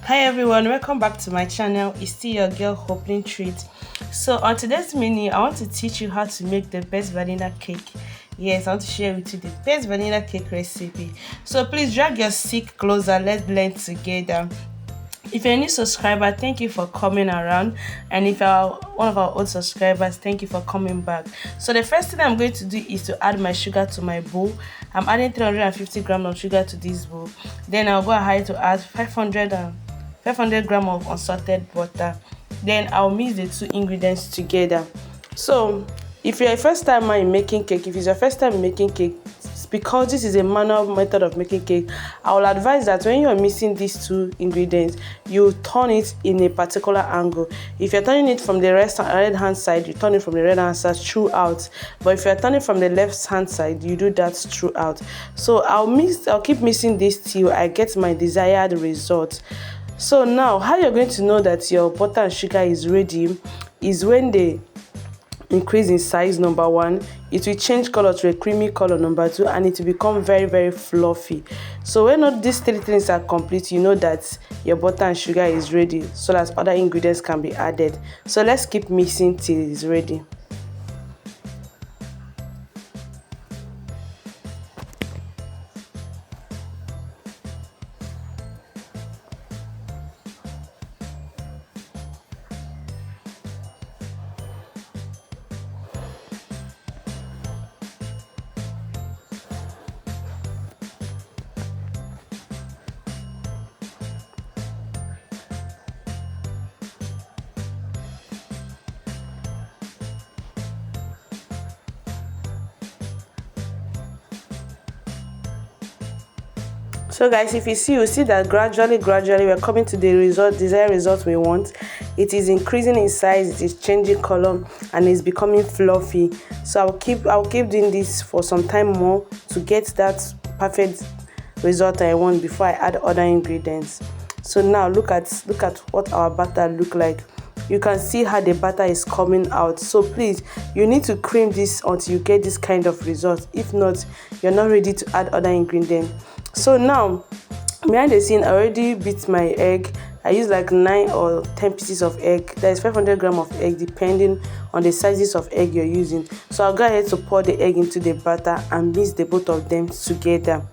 Hi everyone, welcome back to my channel. It's still your girl Hoping Treat. So on today's menu, I want to teach you how to make the best vanilla cake. Yes, I want to share with you the best vanilla cake recipe. So please drag your stick closer, let's blend together. If you're a new subscriber, thank you for coming around, and if you're one of our old subscribers, thank you for coming back. So the first thing I'm going to do is to add my sugar to my bowl. I'm adding 350 grams of sugar to this bowl. Then I'll go ahead to add 500 grams of unsalted butter. Then I'll mix the two ingredients together. So if you're a first timer in making cake, if it's your first time making cake, because this is a manual method of making cake, I will advise that when you're mixing these two ingredients, you turn it in a particular angle. If you're turning it from the right hand side, you turn it from the right hand side throughout. But if you're turning from the left hand side, you do that throughout. So I'll keep mixing this till I get my desired result. So now, how you're going to know that your butter and sugar is ready is when they increase in size, number one. It will change color to a creamy color, number two, and it will become very fluffy. So when all these three things are complete, you know that your butter and sugar is ready, so that other ingredients can be added. So let's keep mixing till it's ready. So guys, if you see that gradually we're coming to the desired result we want. It is increasing in size, it is changing color, and it's becoming fluffy. So I'll keep doing this for some time more to get that perfect result I want before I add other ingredients. So now look at what our batter look like. You can see how the batter is coming out. So please, you need to cream this until you get this kind of result. If not, you're not ready to add other ingredients. So now, behind the scene, I already beat my egg. I use like 9 or 10 pieces of egg. That is 500 grams of egg, depending on the sizes of egg you're using. So I'll go ahead to pour the egg into the batter and mix the both of them together.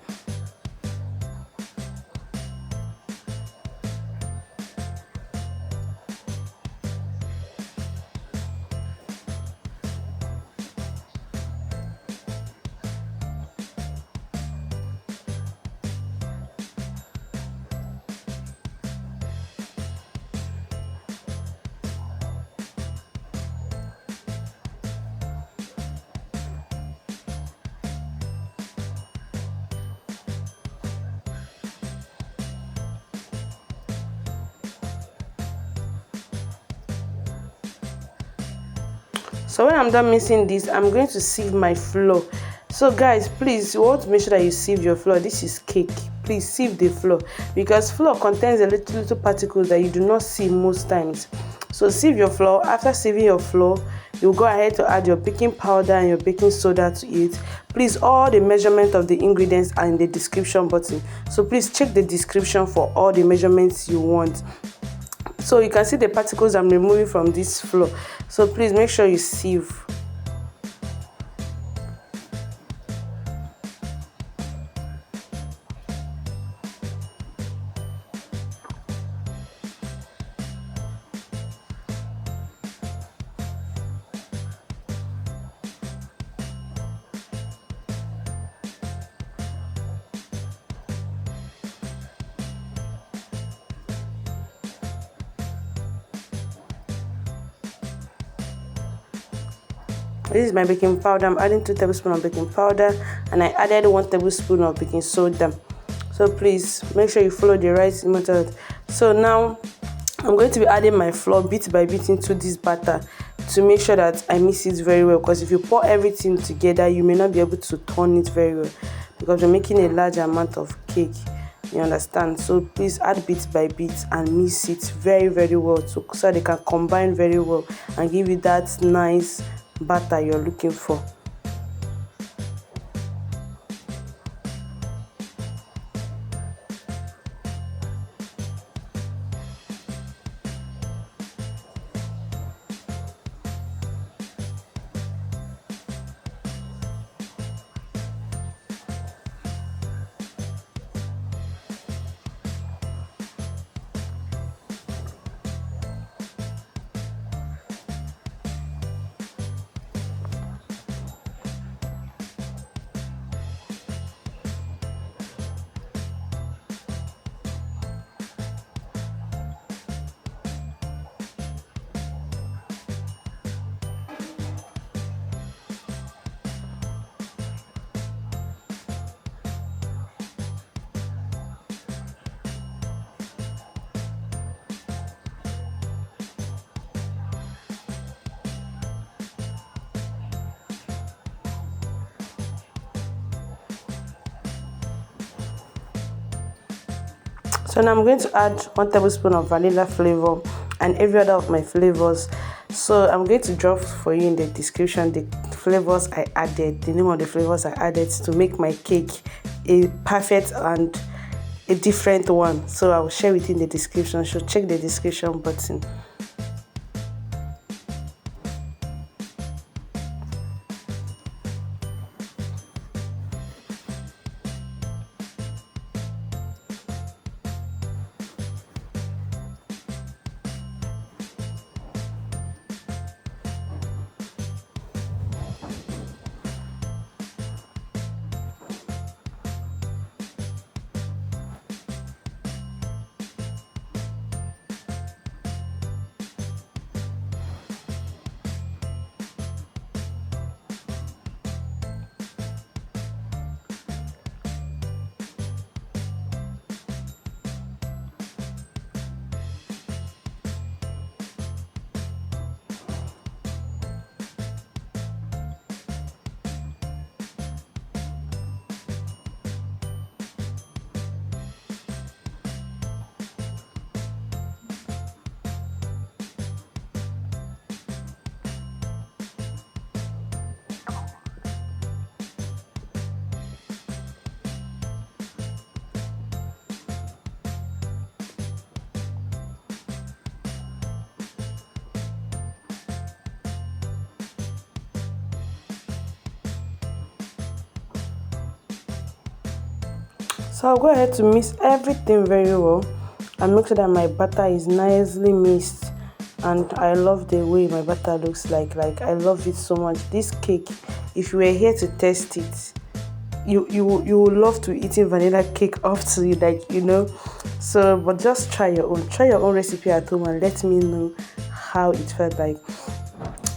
So when I'm done mixing this, I'm going to sieve my flour. So guys, please, you want to make sure that you sieve your flour. This is cake. Please sieve the flour, because flour contains a little particles that you do not see most times. So sieve your flour. After sieving your flour, you go ahead to add your baking powder and your baking soda to it. Please, all the measurement of the ingredients are in the description button. So please check the description for all the measurements you want. So you can see the particles I'm removing from this flour. So please make sure you sieve. This is my baking powder. I'm adding 2 tablespoons of baking powder, and I added 1 tablespoon of baking soda. So please make sure you follow the right method. So now I'm going to be adding my flour bit by bit into this batter to make sure that I mix it very well, because if you pour everything together, you may not be able to turn it very well, because you're making a large amount of cake. You understand? So please add bit by bit and mix it very well, so they can combine very well and give you that nice batter you're looking for. So now I'm going to add 1 tablespoon of vanilla flavor and every other of my flavors. So I'm going to drop for you in the description the flavors I added, the name of the flavors I added to make my cake a perfect and a different one. So I will share with you in the description. So check the description button. So I'll go ahead to mix everything very well and make sure that my butter is nicely mixed. And I love the way my butter looks like I love it so much. This cake, if you were here to test it, you will love to eating vanilla cake up to you, like, you know. So but just try your own recipe at home and let me know how it felt like.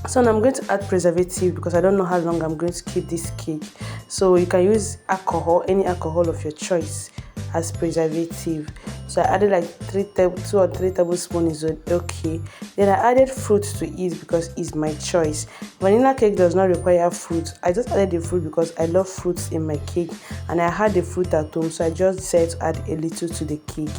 So now I'm going to add preservative because I don't know how long I'm going to keep this cake. So you can use alcohol, any alcohol of your choice as preservative. So I added like 2 or 3 tablespoons is okay. Then I added fruit to it because it's my choice. Vanilla cake does not require fruit. I just added the fruit because I love fruits in my cake and I had the fruit at home, so I just decided to add a little to the cake.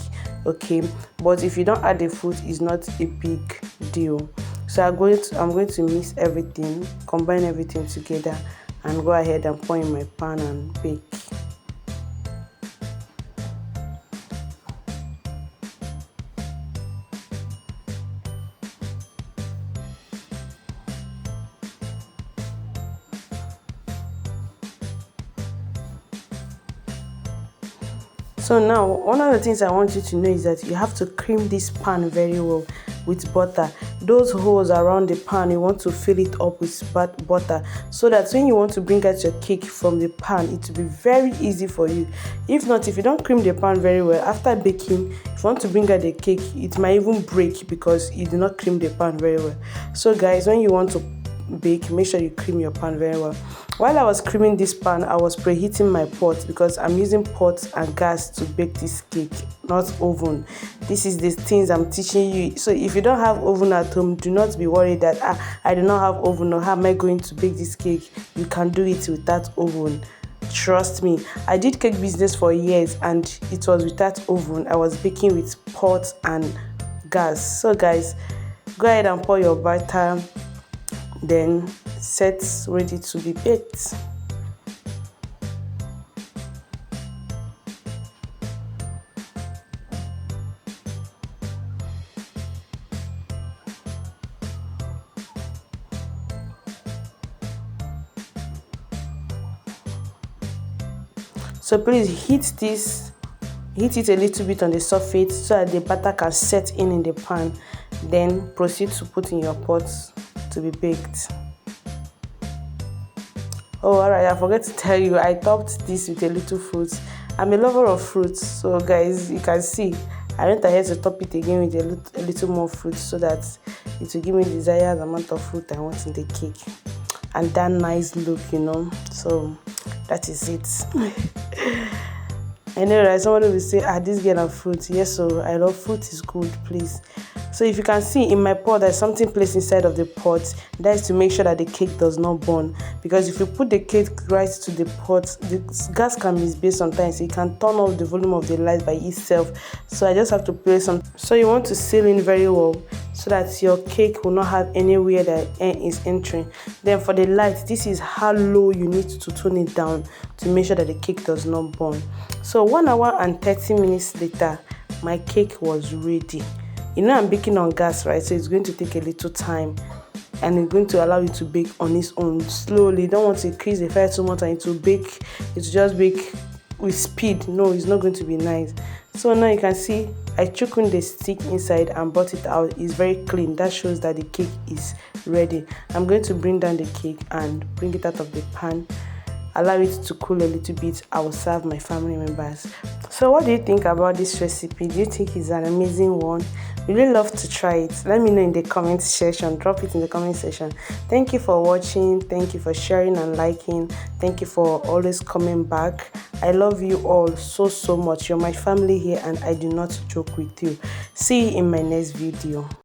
Okay, but if you don't add the fruit, it's not a big deal. So I'm going to mix everything, combine everything together, and go ahead and pour in my pan and bake. So now, one of the things I want you to know is that you have to cream this pan very well with butter. Those holes around the pan, you want to fill it up with butter so that when you want to bring out your cake from the pan, it will be very easy for you. If not, if you don't cream the pan very well, after baking, if you want to bring out the cake, it might even break because you do not cream the pan very well. So guys, when you want to bake, make sure you cream your pan very well. While I was creaming this pan, I was preheating my pot because I'm using pot and gas to bake this cake, not oven. This is the things I'm teaching you. So if you don't have oven at home, do not be worried that I do not have oven, or how am I going to bake this cake? You can do it without oven. Trust me, I did cake business for years and it was without oven. I was baking with pot and gas. So guys, go ahead and pour your batter, then set ready to be baked. So please heat it a little bit on the surface so that the batter can set in the pan. Then proceed to put in your pot to be baked. Oh, alright, I forgot to tell you, I topped this with a little fruit. I'm a lover of fruits, so guys, you can see I went ahead to top it again with a little more fruit so that it will give me the desired amount of fruit I want in the cake and that nice look, you know. So that is it. I know that somebody will say, this girl and fruit. Yes, so I love fruit, is good, please. So if you can see in my pot, there's something placed inside of the pot. That is to make sure that the cake does not burn. Because if you put the cake right to the pot, the gas can misbehave sometimes. It can turn off the volume of the light by itself. So I just have to place some. So you want to seal in very well so that your cake will not have anywhere that air is entering. Then for the light, this is how low you need to tone it down to make sure that the cake does not burn. So 1 hour and 30 minutes later, my cake was ready. You know I'm baking on gas, right? So it's going to take a little time and it's going to allow you to bake on its own slowly. You don't want to increase the fire too much and it will just bake with speed. No, it's not going to be nice. So now you can see I took in the stick inside and brought it out. It's very clean. That shows that the cake is ready. I'm going to bring down the cake and bring it out of the pan. Allow it to cool a little bit. I will serve my family members. So what do you think about this recipe? Do you think it's an amazing one? Really love to try it. Let me know in the comment section. Drop it in the comment section. Thank you for watching. Thank you for sharing and liking. Thank you for always coming back. I love you all so much. You're my family here and I do not joke with you. See you in my next video.